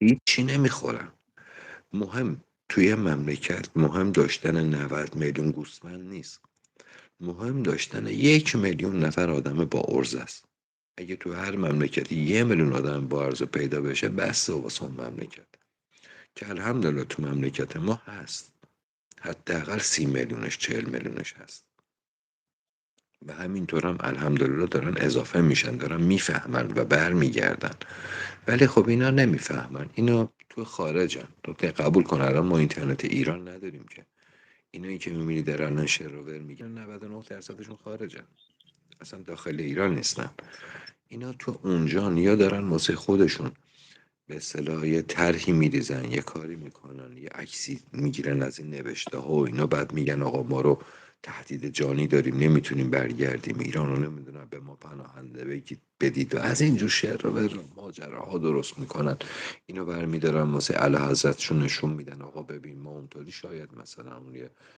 هیچی نمیخورن. مهم توی مملکت مهم داشتن 90 میلیون گوسفند نیست، مهم داشتن 1 میلیون نفر آدم با ارز است. اگه تو هر مملکتی 1 میلیون آدم با ارز پیدا بشه بس واسه اون مملکت، که الحمدلله تو مملکت ما هست، حداقل 30 میلیونش 40 میلیونش هست و همینطور هم الحمدلله دارن اضافه میشن، دارن میفهمن و برمیگردن. ولی خب اینا نمیفهمن، اینا تو خارجن. تو قبول کن الان ما اینترنت ایران نداریم که، اینایی که میبینی در الان شروور میگن 99%شون خارجن، اصلا داخل ایران نیستن. اینا تو اونجان یا دارن واسه خودشون به اصطلاح یه طرحی میریزن، یه کاری میکنن، یه عکسی میگیرن از این نوشته ها و اینا، بعد میگن آقا ما رو تهدید جانی داریم نمیتونیم برگردیم ایران رو، نمیدونم به ما پناهنده بگید بدید و از اینجور شعر و ماجراها درست میکنن. اینو برمیدارن واسه اعلی حضرتشون نشون میدن آقا ببین ما اونطوری شاید مثلا اون یه